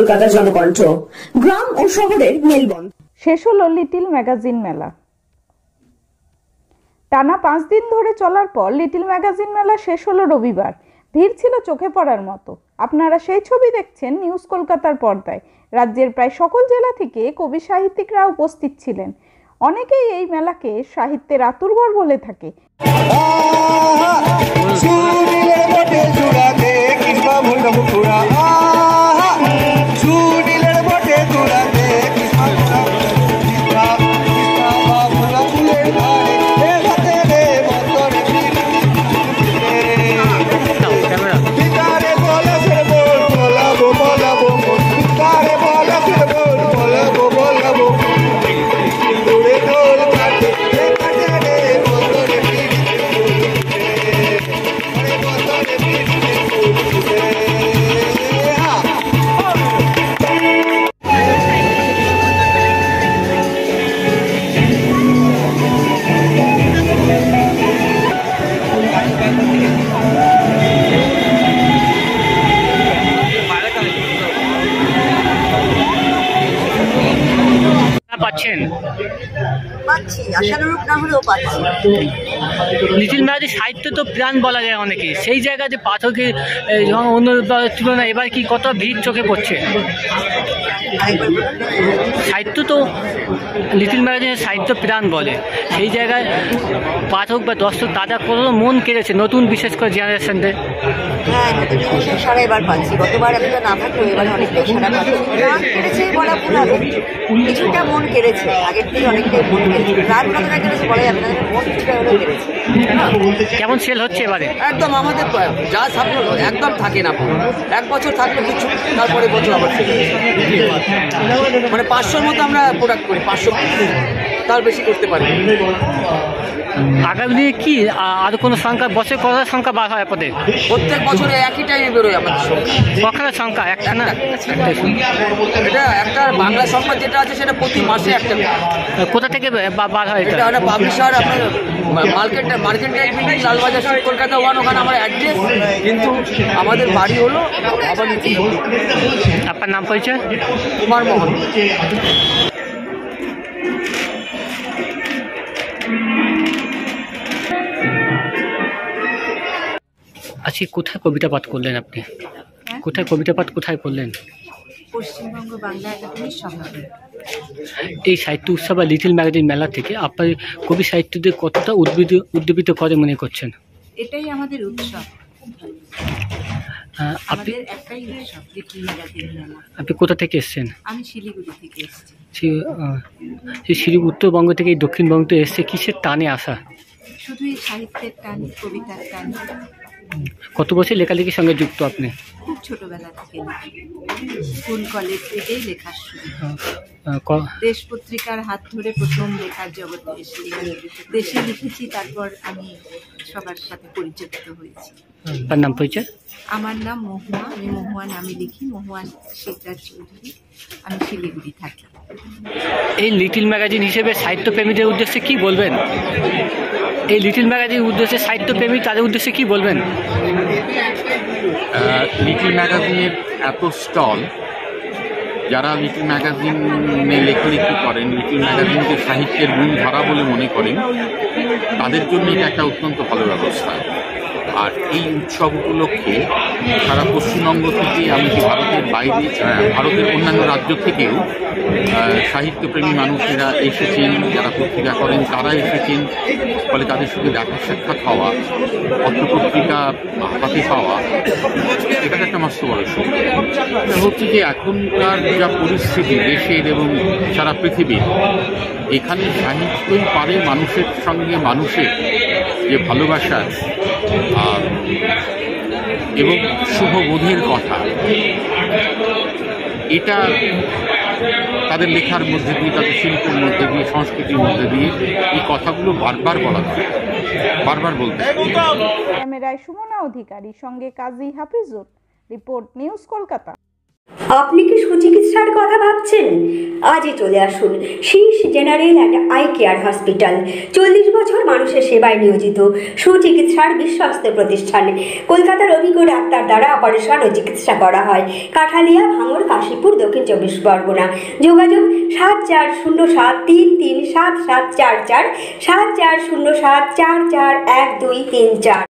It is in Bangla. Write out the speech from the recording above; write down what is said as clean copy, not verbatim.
কলকাতা জনকণ্ঠ। গ্রাম ও শহরের মেলবন্ধন। শেষ হলো লিটিল ম্যাগাজিন মেলা। টানা 5 দিন ধরে চলার পর লিটিল ম্যাগাজিন মেলা শেষ হলো রবিবার। ভিড় ছিল চোখে পড়ার মতো। আপনারা সেই ছবি দেখছেন নিউজ কলকাতার পর্দায়। রাজ্যের প্রায় সকল জেলা থেকে কবি সাহিত্যিকরা উপস্থিত ছিলেন। অনেকেই এই মেলাকে সাহিত্যের আতুরঘর বলে থাকে। লিটিল ম্যাগাজিন সাহিত্য তো প্রাণ বলা যায় অনেকে, সেই জায়গাতে পাঠকের অন্য তুলনায় এবার কি কত ভিড় চোখে পড়ছে? সাহিত্য তো লিটিল ম্যাগাজিনের সাহিত্য প্রাণ বলে, সেই জায়গায় পাঠক বা দর্শক তারা কোনো মন কেড়েছে নতুন, বিশেষ করে জেনারেশনদের। হ্যাঁ, নতুন সারা এবার পাচ্ছি। গতবার আমি তো না থাকলেও এবার অনেকটাই সারা পাচ্ছি। প্রাণ কেড়েছে বলা ভুল হবে, কিছুটা মন কেড়েছে, আগের থেকে অনেকটাই মন কেড়েছে। প্রাণ কতটা কেড়েছে বলা যাবে না, মন কিছুটা হলেও কেড়েছে। কেমন সেল হচ্ছে এবারে? একদম আমাদের যা সাফল্য একদম থাকে না, 1 বছর থাকলে কিছু, তারপরে বছর আবার মানে 500-র মতো আমরা প্রোডাক্ট করি, 500 তার বেশি করতে পারি। আগামী দিনে কি আরো কোনো সংখ্যা, বছর করার সংখ্যা বার হয় আপনাদের? প্রত্যেক বছরে একই টাইমে বেরোয় আমাদের সংখ্যা। কখনো সংখ্যা একটা না, এটা একটা বাংলা সংখ্যা যেটা আছে সেটা প্রতি মাসে একটা। কোথা থেকে বার হয় এটা? এটা পাবলিশার আপনার মার্কেন্টাইল বিল্ডিং, লালবাজার, কলকাতা 1, ওখানে আমার অ্যাড্রেস, কিন্তু আমাদের বাড়ি হলো আবানিতি। আপনার নাম পরিচয়? কুমার মোহন। আচ্ছা, কোথায় কবিতা পাঠ করলেন আপনি? কোথায় কবিতা পাঠ কোথায় করলেন? পশ্চিমবঙ্গ বাংলা একাডেমির সভাপতি। এই সাহিত্য উৎসব বা লিটিল ম্যাগাজিন মেলা থেকে আপনার কবি সাহিত্যদের কতটা উদ্দীপিত করে মনে করছেন? এটাই আমাদের উৎসব, আমাদের একটাই উৎসব, লিটিল ম্যাগাজিন মেলা। আপনি কোথা থেকে এসেছেন? আমি শিলিগুড়ি থেকে এসেছি। শিলিগুড়ি উত্তরবঙ্গ থেকে এই দক্ষিণবঙ্গ এসছে কিসের টানে আসা? শুধুই সাহিত্যের টান, কবিতার টান। কত বছর লেখালেখির সঙ্গে যুক্ত আপনি? খুব ছোটবেলা থেকে, স্কুল কলেজ থেকেই লেখার শুরু। দেশ পত্রিকার হাত ধরে প্রথম লেখার জগতে এসে দেশে লিখেছি, তারপর আমি সবার সাথে পরিচিত হয়েছি। আপনার নাম পরিচয়? আমার নাম মহুয়া, আমি মহুয়া নামে লিখি, মহুয়া শিকদার চৌধুরী। আমি শিলিগুড়ি থাকি। এই লিটিল ম্যাগাজিন হিসেবে সাহিত্য প্রেমীদের উদ্দেশ্যে কি বলবেন? এই লিটিল ম্যাগাজিন উদ্দেশ্যে সাহিত্য প্রেমী তাদের উদ্দেশ্যে কি বলবেন? লিটিল ম্যাগাজিনের এত স্টল, যারা লিটিল ম্যাগাজিনে লেখালেখি করেন, লিটিল ম্যাগাজিনকে সাহিত্যের মূল ধারা বলে মনে করেন, তাদের জন্য এটা একটা অত্যন্ত ভালো ব্যবস্থা। আর এই উৎসব উপলক্ষে সারা পশ্চিমবঙ্গ থেকে, এমনকি ভারতের বাইরে, ভারতের অন্যান্য রাজ্য থেকেও সাহিত্যপ্রেমী মানুষেরা এসেছেন, যারা পত্রিকা করেন তারা এসেছেন। ফলে তাদের সঙ্গে দেখা সাক্ষাৎ হওয়া, পত্রপত্রিকা হাতে পাওয়া, এটা একটা মস্ত বড় সুবিধা। এটা হচ্ছে যে এখনকার যা পরিস্থিতি দেশের এবং সারা পৃথিবীর, এখানে সাহিত্যই পারে মানুষের সঙ্গে মানুষের যে ভালোবাসা এবং শুভবোধের কথা, এটা তাদের লেখার মধ্যে দিয়ে, তাদের শিল্পের মধ্যে দিয়ে, সংস্কৃতির মধ্যে দিয়ে এই কথাগুলো বারবার বলা দরকার, বারবার বলতে। ক্যামেরায় সুমনা অধিকারী, সঙ্গে কাজী হাফিজুর। Report news Kolkata. আপনি কি সুচিকিৎসার কথা ভাবছেন? আজই চলে আসুন Shirsha general and eye care hospital. 40 বছর মানুষের সেবায় নিয়োজিত সুচিকিৎসার বিশ্বস্ত প্রতিষ্ঠান। কলকাতার অভিজ্ঞ ডাক্তার দ্বারা অপারেশন ও চিকিৎসা করা হয়। কাঠালিয়া, ভাঙড়, কাশীপুর, দক্ষিণ 24 পরগনা। যোগাযোগ 7407337744, 7407441234।